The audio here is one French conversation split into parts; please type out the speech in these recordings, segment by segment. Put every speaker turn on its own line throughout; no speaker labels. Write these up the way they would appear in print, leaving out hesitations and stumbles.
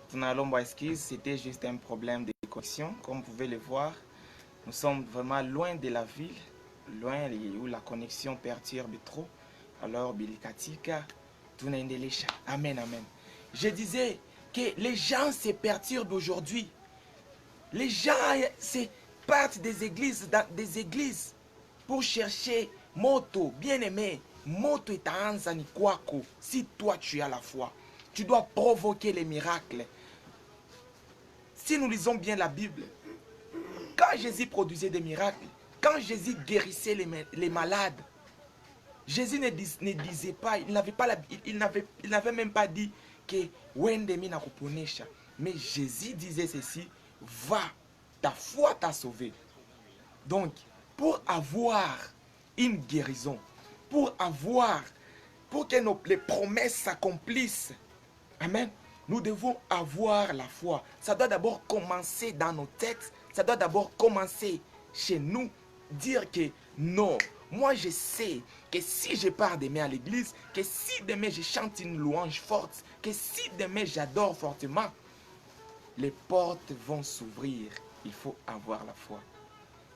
Tunalomba excuse, c'était juste un problème de connexion. Comme vous pouvez le voir, nous sommes vraiment loin de la ville, loin où la connexion perturbe trop. Alors, Bilikatika, tunaendelesha. Amen, amen. Je disais que les gens se perturbent aujourd'hui. Les gens partent des églises pour chercher moto, bien-aimé. Moto itaanza ni kwako. Si toi tu as la foi, tu dois provoquer les miracles. Si nous lisons bien la Bible, quand Jésus produisait des miracles, quand Jésus guérissait les malades, Jésus ne disait pas, il n'avait même pas dit que Wendemi na kuponesha. Mais Jésus disait ceci, va, ta foi t'a sauvé. Donc, pour avoir une guérison, pour que les promesses s'accomplissent, amen, nous devons avoir la foi. Ça doit d'abord commencer dans nos têtes, ça doit d'abord commencer chez nous, dire que non, moi je sais que si je pars demain à l'église, que si demain je chante une louange forte, que si demain j'adore fortement, les portes vont s'ouvrir. Il faut avoir la foi.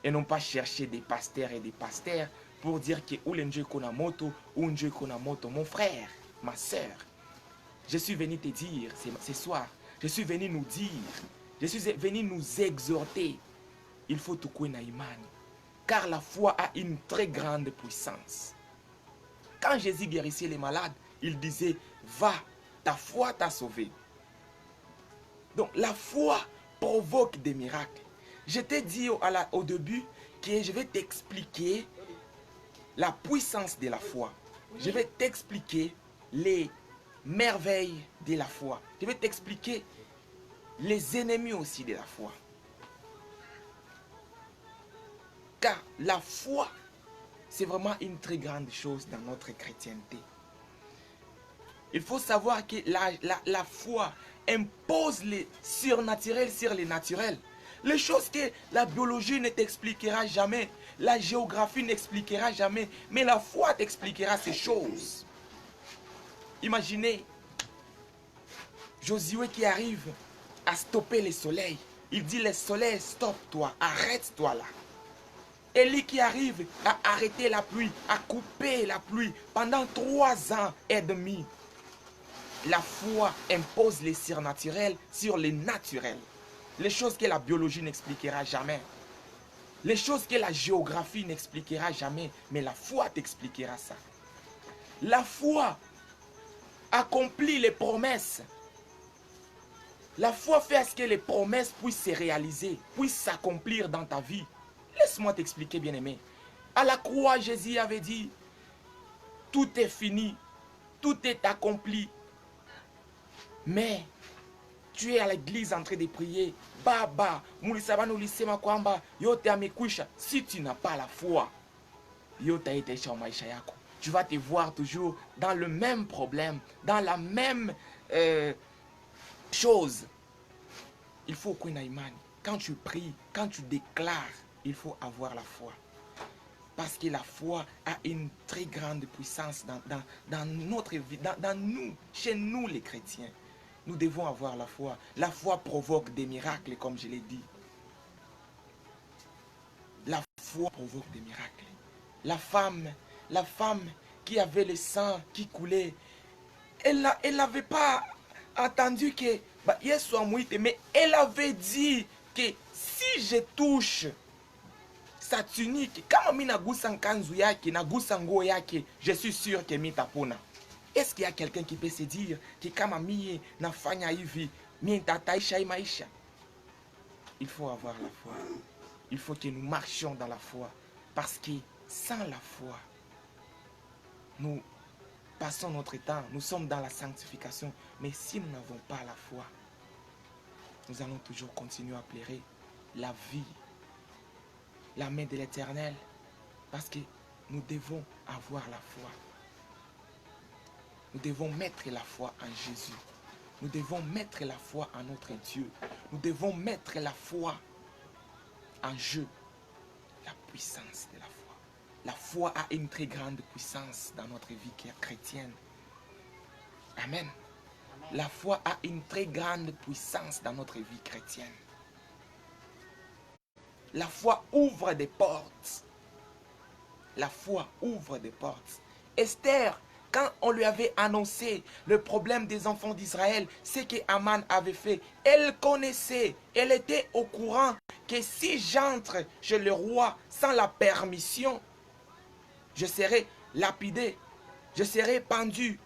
Et non pas chercher des pasteurs et des pasteurs pour dire que ou l'enjeu konamoto, ou l'enjeu konamoto. Mon frère, ma soeur, je suis venu te dire ce soir, je suis venu nous dire, je suis venu nous exhorter. Il faut tukue na imani. Car la foi a une très grande puissance. Quand Jésus guérissait les malades, il disait, va, ta foi t'a sauvé. Donc la foi provoque des miracles. Je t'ai dit au début que je vais t'expliquer la puissance de la foi. Je vais t'expliquer les merveilles de la foi. Je vais t'expliquer les ennemis aussi de la foi. Car la foi, c'est vraiment une très grande chose dans notre chrétienté. Il faut savoir que la foi impose les surnaturels sur les naturels. Les choses que la biologie ne t'expliquera jamais, la géographie n'expliquera jamais, mais la foi t'expliquera ces choses. Imaginez Josué qui arrive à stopper le soleil. Il dit, le soleil, stoppe-toi, arrête-toi là. Élie qui arrive à arrêter la pluie, à couper la pluie pendant 3 ans et demi. La foi impose les surnaturels sur les naturels. Les choses que la biologie n'expliquera jamais. Les choses que la géographie n'expliquera jamais. Mais la foi t'expliquera ça. La foi accomplit les promesses. La foi fait à ce que les promesses puissent se réaliser, puissent s'accomplir dans ta vie. Laisse-moi t'expliquer, bien-aimé. À la croix, Jésus avait dit, tout est fini, tout est accompli. Mais tu es à l'église en train de prier. Baba, si tu n'as pas la foi, tu vas te voir toujours dans le même problème, dans la même chose. Il faut qu'on ait imani. Quand tu pries, quand tu déclares, il faut avoir la foi. Parce que la foi a une très grande puissance dans notre vie, dans nous, chez nous les chrétiens. Nous devons avoir la foi. La foi provoque des miracles, comme je l'ai dit. La foi provoque des miracles. La femme qui avait le sang qui coulait, elle n'avait pas entendu que Yesu amwite, mais elle avait dit que si je touche sa tunique, kama mi nagusa nkanzu yake, nagusa nguo yake, je suis sûr que mitapona. Est-ce qu'il y a quelqu'un qui peut se dire que kama mie nafanya hivi, mie nitataisha hii maisha? Il faut avoir la foi. Il faut que nous marchions dans la foi. Parce que sans la foi, nous passons notre temps, nous sommes dans la sanctification. Mais si nous n'avons pas la foi, nous allons toujours continuer à pleurer la vie, la main de l'Éternel. Parce que nous devons avoir la foi. Nous devons mettre la foi en Jésus. Nous devons mettre la foi en notre Dieu. Nous devons mettre la foi en jeu. La puissance de la foi. La foi a une très grande puissance dans notre vie chrétienne. Amen. La foi a une très grande puissance dans notre vie chrétienne. La foi ouvre des portes. La foi ouvre des portes. Esther, quand on lui avait annoncé le problème des enfants d'Israël, ce que Aman avait fait, elle connaissait, elle était au courant que si j'entre chez le roi sans la permission, je serai lapidé, je serai pendu,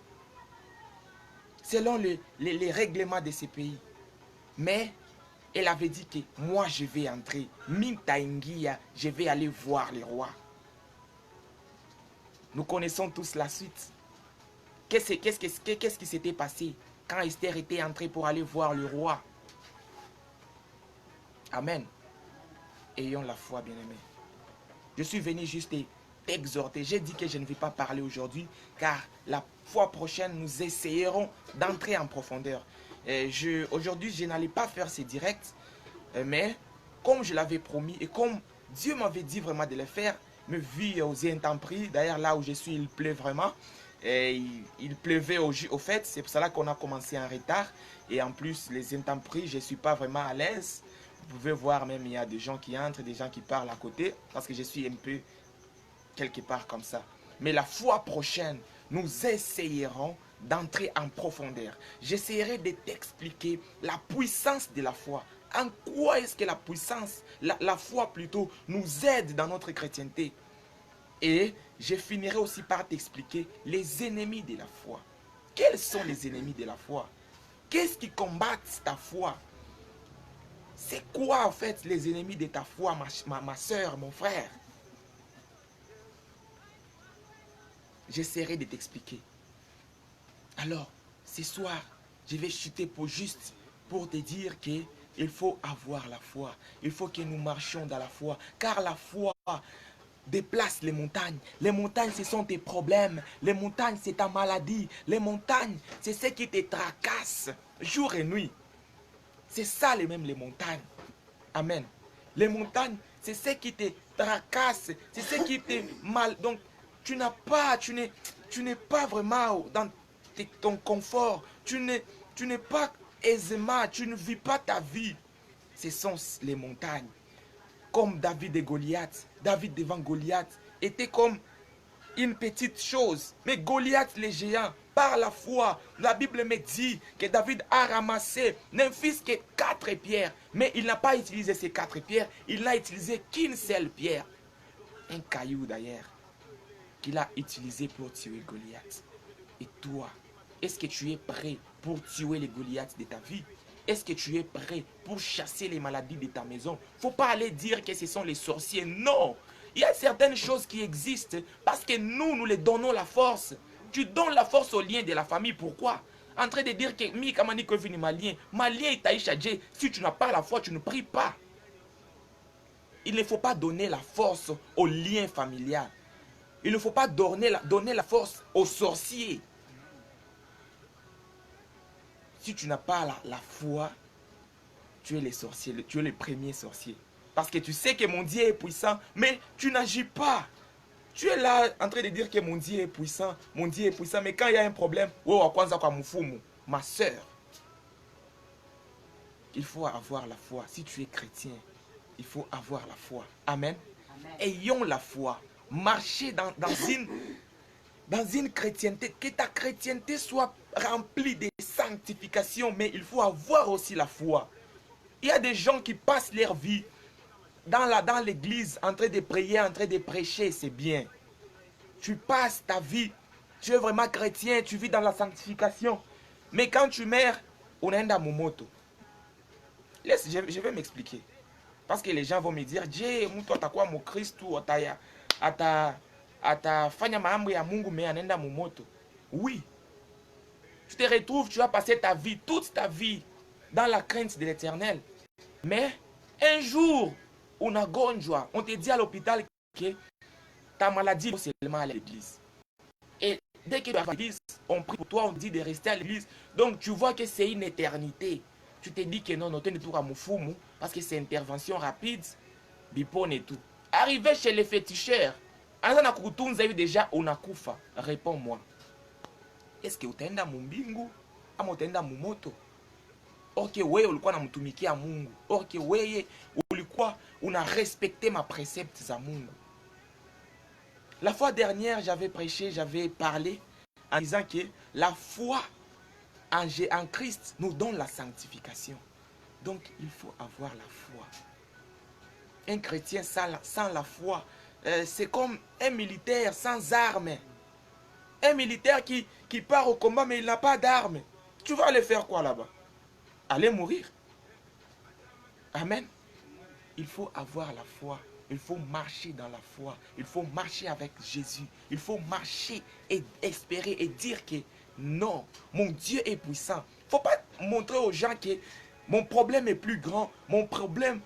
selon les règlements de ces pays. Mais elle avait dit que moi je vais entrer, Mintaingia, je vais aller voir le roi. Nous connaissons tous la suite. Qu'est-ce qui s'était passé quand Esther était entrée pour aller voir le roi? Amen. Ayons la foi, bien-aimés. Je suis venu juste t'exhorter. J'ai dit que je ne vais pas parler aujourd'hui, car la fois prochaine, nous essayerons d'entrer en profondeur. Aujourd'hui, je n'allais pas faire ces directs, mais comme je l'avais promis et comme Dieu m'avait dit vraiment de le faire, me vu aux intempéries, d'ailleurs là où je suis, il pleut vraiment. Et il pleuvait au fait, c'est pour cela qu'on a commencé en retard. Et en plus, les intempéries, je ne suis pas vraiment à l'aise. Vous pouvez voir même, il y a des gens qui entrent, des gens qui parlent à côté, parce que je suis un peu quelque part comme ça. Mais la fois prochaine, nous essayerons d'entrer en profondeur. J'essaierai de t'expliquer la puissance de la foi. En quoi est-ce que la puissance, la foi plutôt, nous aide dans notre chrétienté? Et je finirai aussi par t'expliquer les ennemis de la foi. Quels sont les ennemis de la foi? Qu'est-ce qui combat ta foi? C'est quoi en fait les ennemis de ta foi, ma soeur, mon frère? J'essaierai de t'expliquer. Alors, ce soir, je vais chuter pour te dire qu'il faut avoir la foi. Il faut que nous marchions dans la foi. Car la foi déplace les montagnes. Les montagnes, ce sont tes problèmes. Les montagnes, c'est ta maladie. Les montagnes, c'est ce qui te tracasse jour et nuit. C'est ça les montagnes. Amen. Les montagnes, c'est ce qui te tracasse. C'est ce qui te mal. Donc, tu n'es pas vraiment dans ton confort. Tu n'es pas aisément. Tu ne vis pas ta vie. Ce sont les montagnes. Comme David et Goliath. David devant Goliath était comme une petite chose. Mais Goliath, les géants, par la foi, la Bible me dit que David a ramassé n'un fils que 4 pierres. Mais il n'a pas utilisé ces 4 pierres. Il n'a utilisé qu'une seule pierre. Un caillou d'ailleurs. Qu'il a utilisé pour tuer Goliath. Et toi, est-ce que tu es prêt pour tuer les Goliaths de ta vie? Est-ce que tu es prêt pour chasser les maladies de ta maison? Il ne faut pas aller dire que ce sont les sorciers. Non! Il y a certaines choses qui existent parce que nous les donnons la force. Tu donnes la force aux liens de la famille. Pourquoi? En train de dire que mi kamani ko vini malien est taïchadje. Si tu n'as pas la foi, tu ne pries pas. Il ne faut pas donner la force aux liens familiaux. Il ne faut pas donner la force aux sorciers. Si tu n'as pas la foi, tu es les sorciers, tu es le premier sorcier. Parce que tu sais que mon Dieu est puissant, mais tu n'agis pas. Tu es là en train de dire que mon Dieu est puissant, mais quand il y a un problème, ma soeur, il faut avoir la foi. Si tu es chrétien, il faut avoir la foi. Amen. Amen. Ayons la foi. Marchez dans une chrétienté, que ta chrétienté soit remplie de sanctification, mais il faut avoir aussi la foi. Il y a des gens qui passent leur vie dans l'église en train de prier, en train de prêcher, c'est bien. Tu passes ta vie, tu es vraiment chrétien, tu vis dans la sanctification. Mais quand tu meurs, on est dans mon moto. Je vais m'expliquer. Parce que les gens vont me dire, toi t'as quoi mon Christ ou atafanya mambo ya Mungu mais anaenda mumoto. Oui. Tu te retrouves, tu as passé ta vie, toute ta vie, dans la crainte de l'Éternel. Mais un jour, on te dit à l'hôpital que ta maladie est seulement à l'église. Et dès que tu vas à l'église, on prie pour toi, on dit de rester à l'église. Donc tu vois que c'est une éternité. Tu te dis que non, tu es tout à Moufoumou, parce que c'est une intervention rapide, bipone et tout. Arrivé chez les féticheurs, déjà unakufa. Réponds-moi. Est-ce que utaenda mumbingu ama utaenda mumoto. Orke wewe ulikuwa unamtumikia Mungu. Orke wewe ulikuwa una respecté ma préceptes za Mungu. La fois dernière, j'avais prêché, j'avais parlé en disant que la foi en Christ nous donne la sanctification. Donc, il faut avoir la foi. Un chrétien sans la foi, c'est comme un militaire sans armes. Un militaire qui part au combat mais il n'a pas d'armes. Tu vas aller faire quoi là-bas? Aller mourir. Amen. Il faut avoir la foi. Il faut marcher dans la foi. Il faut marcher avec Jésus. Il faut marcher et espérer et dire que non, mon Dieu est puissant. Il ne faut pas montrer aux gens que mon problème est plus grand, mon problème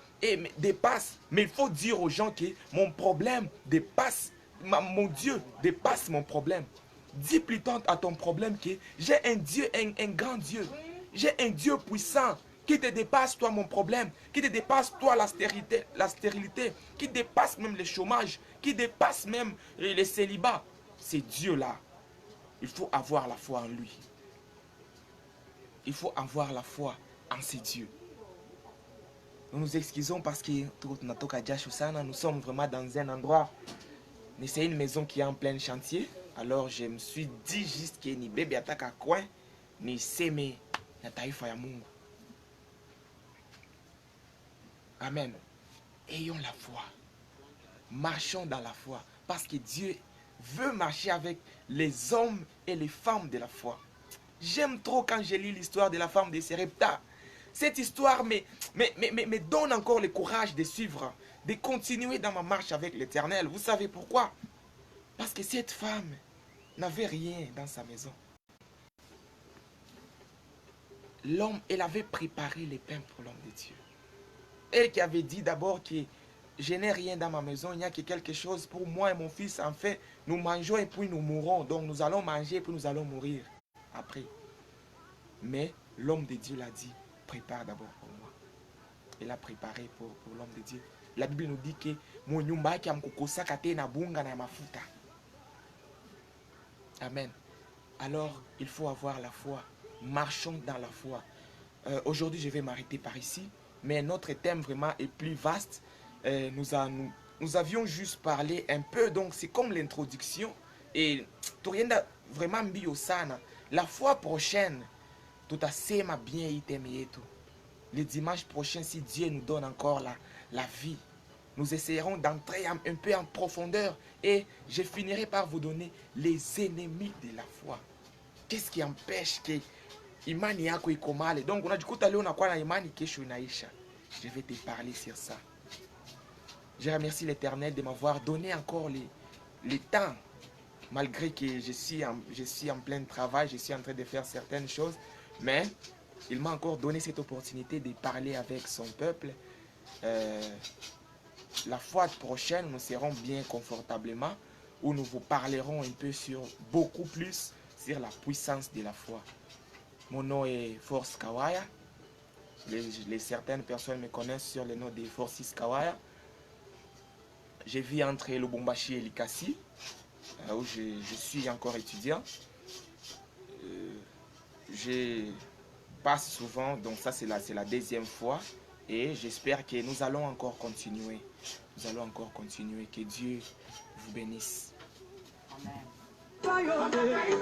dépasse. Mais il faut dire aux gens que mon problème dépasse, mon Dieu dépasse mon problème. Dis plutôt à ton problème que j'ai un Dieu, un grand Dieu. J'ai un Dieu puissant qui te dépasse toi mon problème, qui te dépasse toi la stérilité, qui dépasse même le chômage, qui dépasse même les célibats. C'est Dieu-là. Il faut avoir la foi en lui. Il faut avoir la foi en ces dieux. Nous nous excusons parce que nous sommes vraiment dans un endroit, mais c'est une maison qui est en plein chantier. Alors je me suis dit juste que ni bébé attaque à coin, ni seme na taifa ya Mungu. Amen. Ayons la foi. Marchons dans la foi. Parce que Dieu veut marcher avec les hommes et les femmes de la foi. J'aime trop quand je lis l'histoire de la femme de Sarepta. Cette histoire me donne encore le courage de suivre, de continuer dans ma marche avec l'Éternel. Vous savez pourquoi? Parce que cette femme n'avait rien dans sa maison. L'homme, elle avait préparé les pains pour l'homme de Dieu. Elle qui avait dit d'abord que je n'ai rien dans ma maison, il n'y a que quelque chose pour moi et mon fils. En fait, nous mangeons et puis nous mourrons. Donc nous allons manger et puis nous allons mourir après. Mais l'homme de Dieu l'a dit, prépare d'abord pour moi. Il a préparé pour l'homme de Dieu. La Bible nous dit que mon nyumba yake amkukosa kate na bunga na mafuta. Amen. Alors, il faut avoir la foi. Marchons dans la foi. Aujourd'hui, je vais m'arrêter par ici. Mais notre thème vraiment est plus vaste. Nous avions juste parlé un peu. Donc, c'est comme l'introduction. Et vraiment biosana. La fois prochaine, tout à sema bien itemeyetu. Le dimanche prochain, si Dieu nous donne encore la vie, nous essayerons d'entrer un peu en profondeur. Et je finirai par vous donner les ennemis de la foi. Qu'est-ce qui empêche que imani yako ikomale? Donc, unajikuta leo unakuwa na imani kesho inaisha. Je vais te parler sur ça. Je remercie l'Éternel de m'avoir donné encore les temps. Malgré que je suis en plein travail, je suis en train de faire certaines choses. Mais il m'a encore donné cette opportunité de parler avec son peuple. La fois prochaine, nous serons bien confortablement, où nous vous parlerons un peu beaucoup plus sur la puissance de la foi. Mon nom est Force Kawaya. Certaines personnes me connaissent sur le nom de Forces Kawaya. Je vis entre Lubumbashi et Likasi, où je suis encore étudiant. Je passe souvent, donc ça c'est la deuxième fois. Et j'espère que nous allons encore continuer. Nous allons encore continuer. Que Dieu vous bénisse. Amen.